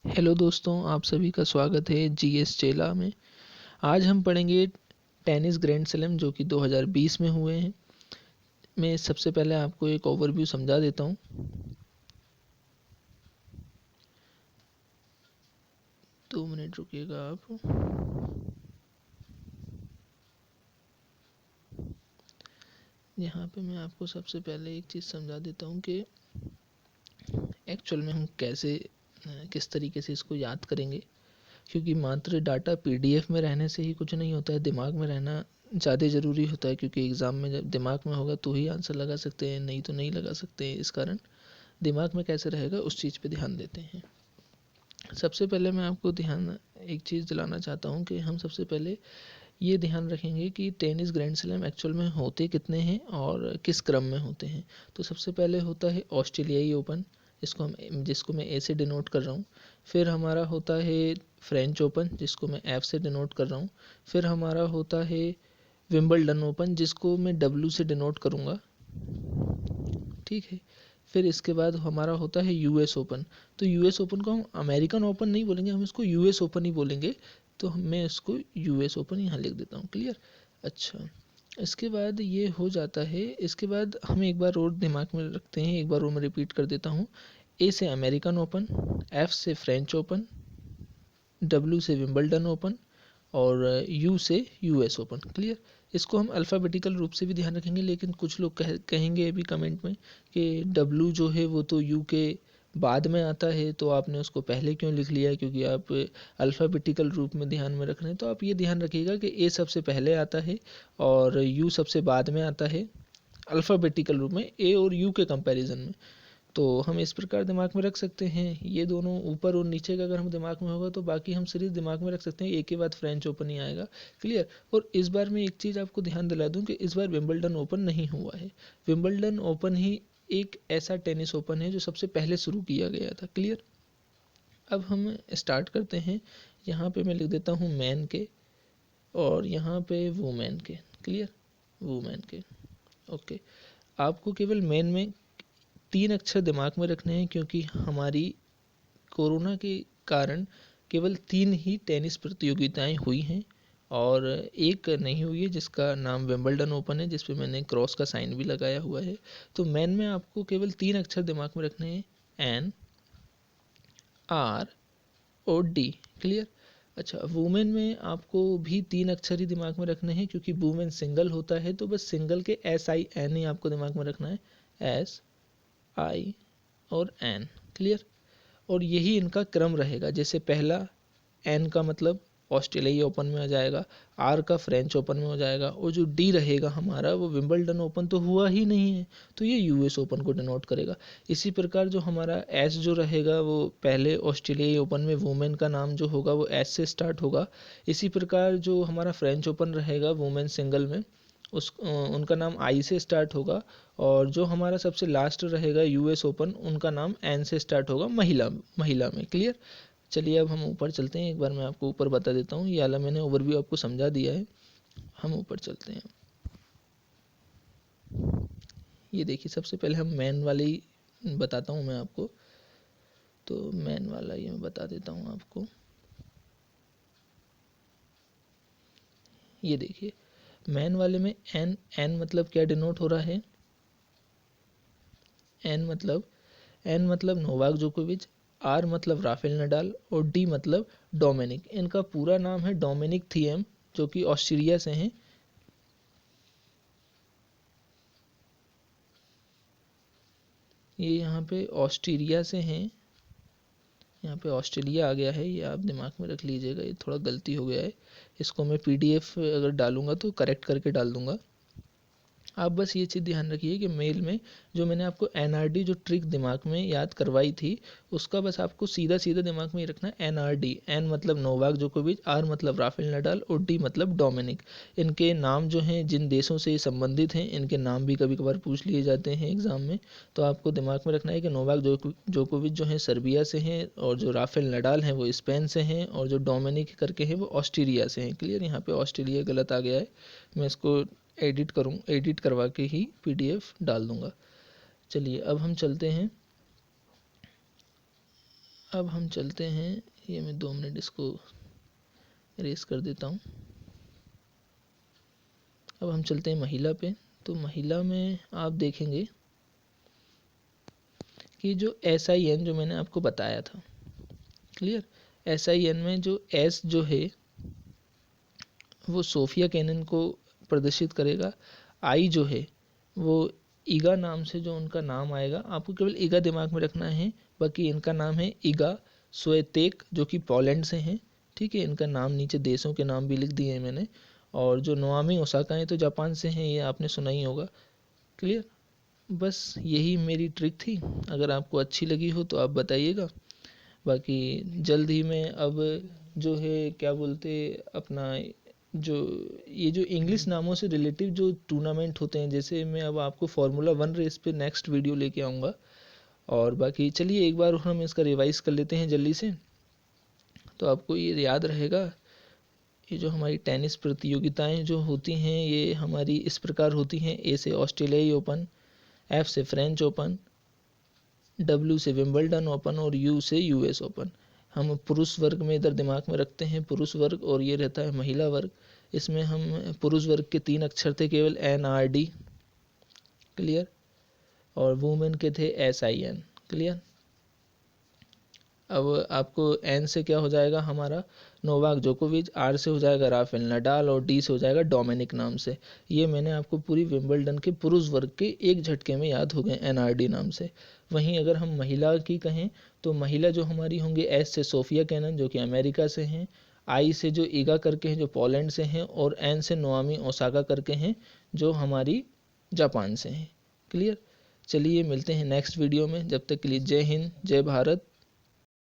Hello दोस्तों, आप सभी का स्वागत है जीएस चेला में। आज हम पढ़ेंगे टेनिस ग्रैंड स्लैम जो कि 2020 में हुए हैं। मैं सबसे पहले आपको एक ओवरव्यू समझा देता हूँ। दो मिनट रुकिएगा आप। यहाँ पे मैं आपको सबसे पहले एक चीज़ समझा देता हूँ कि एक्चुअल में हम कैसे किस तरीके से इसको याद करेंगे, क्योंकि मात्र डाटा पीडीएफ में रहने से ही कुछ नहीं होता है। दिमाग में रहना ज़्यादा ज़रूरी होता है, क्योंकि एग्ज़ाम में जब दिमाग में होगा तो ही आंसर लगा सकते हैं, नहीं तो नहीं लगा सकते हैं। इस कारण दिमाग में कैसे रहेगा उस चीज़ पे ध्यान देते हैं। सबसे पहले मैं आपको एक चीज़ दिलाना चाहता हूँ कि हम सबसे पहले ये ध्यान रखेंगे कि टेनिस ग्रैंड स्लैम एक्चुअल में होते कितने हैं और किस क्रम में होते हैं। तो सबसे पहले होता है ऑस्ट्रेलियाई ओपन, जिसको मैं ए से डिनोट कर रहा हूँ। फिर हमारा होता है फ्रेंच ओपन, जिसको मैं एफ से डिनोट कर रहा हूँ। फिर हमारा होता है विंबलडन ओपन, जिसको मैं डब्ल्यू से डिनोट करूँगा, ठीक है। फिर इसके बाद हमारा होता है यूएस ओपन। तो यूएस ओपन को हम अमेरिकन ओपन नहीं बोलेंगे, हम इसको यूएस ओपन ही बोलेंगे। तो मैं इसको यूएस ओपन यहाँ लिख देता हूँ। क्लियर? अच्छा, इसके बाद ये हो जाता है। इसके बाद हम एक बार और दिमाग में रखते हैं, एक बार और मैं रिपीट कर देता हूँ। ए से अमेरिकन ओपन, एफ से फ्रेंच ओपन, डब्ल्यू से विंबलडन ओपन और यू से यूएस ओपन। क्लियर? इसको हम अल्फ़ाबेटिकल रूप से भी ध्यान रखेंगे, लेकिन कुछ लोग कहेंगे अभी कमेंट में कि डब्ल्यू जो है वो तो यू के बाद में आता है, तो आपने उसको पहले क्यों लिख लिया? क्योंकि आप अल्फ़ाबेटिकल रूप में ध्यान में रख रहे हैं। तो आप ये ध्यान रखिएगा कि ए सबसे पहले आता है और यू सबसे बाद में आता है, अल्फ़ाबेटिकल रूप में ए और यू के कंपैरिजन में। तो हम इस प्रकार दिमाग में रख सकते हैं। ये दोनों ऊपर और नीचे का अगर हम दिमाग में होगा तो बाकी हम सीरीज दिमाग में रख सकते हैं। एक के बाद फ्रेंच ओपन ही आएगा। क्लियर? और इस बार मैं एक चीज़ आपको ध्यान दिला दूं कि इस बार विंबलडन ओपन नहीं हुआ है। विंबलडन ओपन ही एक ऐसा टेनिस ओपन है जो सबसे पहले शुरू किया गया था। क्लियर? अब हम स्टार्ट करते हैं। यहाँ पे मैं लिख देता हूँ मैन के और यहाँ पे वुमेन के। क्लियर? वुमेन के। ओके, आपको केवल मेन में 3 अक्षर दिमाग में रखने हैं, क्योंकि हमारी कोरोना के कारण केवल 3 ही टेनिस प्रतियोगिताएं हुई हैं और एक नहीं हुई है, जिसका नाम विंबलडन ओपन है, जिस पे मैंने क्रॉस का साइन भी लगाया हुआ है। तो मैन में आपको केवल 3 अक्षर दिमाग में रखने हैं, एन, आर और डी। क्लियर? अच्छा, वुमेन में आपको भी 3 अक्षर ही दिमाग में रखने हैं, क्योंकि वुमेन सिंगल होता है। तो बस सिंगल के एस आई एन ही आपको दिमाग में रखना है, एस आई और एन। क्लियर? और यही इनका क्रम रहेगा। जैसे पहला एन का मतलब ऑस्ट्रेलियाई ओपन में आ जाएगा, आर का फ्रेंच ओपन में हो जाएगा, और जो डी रहेगा हमारा वो विंबलडन ओपन तो हुआ ही नहीं है, तो ये यूएस ओपन को डिनोट करेगा। इसी प्रकार जो हमारा एस जो रहेगा वो पहले ऑस्ट्रेलियाई ओपन में वुमेन का नाम जो होगा वो एस से स्टार्ट होगा। इसी प्रकार जो हमारा फ्रेंच ओपन रहेगा वुमेन सिंगल में, उनका नाम आई से स्टार्ट होगा। और जो हमारा सबसे लास्ट रहेगा यूएस ओपन, उनका नाम एन से स्टार्ट होगा, महिला महिला में। क्लियर? चलिए अब हम ऊपर चलते हैं। एक बार मैं आपको ऊपर बता देता हूँ, ये वाला मैंने ओवरव्यू आपको समझा दिया है। हम ऊपर चलते हैं। ये देखिए, सबसे पहले हम मैन वाली बताता हूँ मैं आपको। तो मैन वाला ये मैं बता देता हूँ आपको। ये देखिए, मैन वाले में एन, एन मतलब क्या डिनोट हो रहा है? एन मतलब नोवाक जोकोविच, आर मतलब राफेल नडाल और डी मतलब डोमिनिक। इनका पूरा नाम है डोमिनिक थिएम, जो कि ऑस्ट्रेलिया से हैं। ये यहाँ पे ऑस्ट्रेलिया से हैं, यहाँ पे ऑस्ट्रेलिया आ गया है, ये आप दिमाग में रख लीजिएगा। ये थोड़ा गलती हो गया है, इसको मैं पीडीएफ अगर डालूंगा तो करेक्ट करके डाल दूंगा। आप बस ये चीज़ ध्यान रखिए कि मेल में जो मैंने आपको एनआरडी जो ट्रिक दिमाग में याद करवाई थी, उसका बस आपको सीधा सीधा दिमाग में ही रखना है। एनआरडी, एन मतलब नोवाक जोकोविच, आर मतलब राफेल नडाल और डी मतलब डोमिनिक। इनके नाम जो हैं, जिन देशों से संबंधित हैं, इनके नाम भी कभी कभार पूछ लिए जाते हैं एग्ज़ाम में। तो आपको दिमाग में रखना है कि नोवाक जोकोविच जो हैं सर्बिया से हैं, और जो राफेल नडाल हैं वो स्पेन से हैं, और जो डोमिनिक करके हैं वो ऑस्ट्रेलिया से हैं। क्लियर? यहाँ पे ऑस्ट्रेलिया गलत आ गया है, मैं इसको एडिट करवा के ही पीडीएफ डाल दूंगा। चलिए अब हम चलते हैं अब हम चलते हैं, ये मैं 2 मिनट इसको इरेज कर देता हूँ। अब हम चलते हैं महिला पे। तो महिला में आप देखेंगे कि जो SIN जो मैंने आपको बताया था, क्लियर, SIN में जो S जो है वो सोफिया कैनन को प्रदर्शित करेगा। आई जो है वो ईगा नाम से जो उनका नाम आएगा, आपको केवल ईगा दिमाग में रखना है। बाकी इनका नाम है ईगा स्वेतेक, जो कि पोलैंड से हैं, ठीक है। इनका नाम नीचे देशों के नाम भी लिख दिए हैं मैंने। और जो नोआमी ओसाका हैं तो जापान से हैं, ये आपने सुना ही होगा, क्लियर। बस यही मेरी ट्रिक थी। अगर आपको अच्छी लगी हो तो आप बताइएगा। बाकी जल्द ही मैं अब जो है क्या बोलते अपना जो ये जो इंग्लिश नामों से रिलेटिव जो टूर्नामेंट होते हैं, जैसे मैं अब आपको फार्मूला 1 रेस पे नेक्स्ट वीडियो लेके आऊँगा। और बाकी चलिए एक बार हम इसका रिवाइज कर लेते हैं जल्दी से। तो आपको ये याद रहेगा, ये जो हमारी टेनिस प्रतियोगिताएं जो होती हैं ये हमारी इस प्रकार होती हैं। ए से ऑस्ट्रेलियाई ओपन, एफ से फ्रेंच ओपन, डब्ल्यू से विंबलडन ओपन और यू से US ओपन। हम पुरुष वर्ग में इधर दिमाग में रखते हैं पुरुष वर्ग, और ये रहता है महिला वर्ग। इसमें हम पुरुष वर्ग के 3 अक्षर थे केवल, NRD, क्लियर, और वुमेन के थे SIN, क्लियर। अब आपको N से क्या हो जाएगा हमारा नोवाक जोकोविच, R से हो जाएगा राफेल नडाल और D से हो जाएगा डोमिनिक नाम से। ये मैंने आपको पूरी विंबलडन के पुरुष वर्ग के एक झटके में याद हो गए NRD नाम से। वहीं अगर हम महिला की कहें तो महिला जो हमारी होंगे S से सोफिया कैनन जो कि अमेरिका से हैं, I से जो ईगा करके हैं जो पोलैंड से हैं, और N से नोआमी ओसाका करके हैं जो हमारी जापान से हैं, क्लियर। चलिए मिलते हैं नेक्स्ट वीडियो में, जब तक के लिए जय हिंद, जय भारत,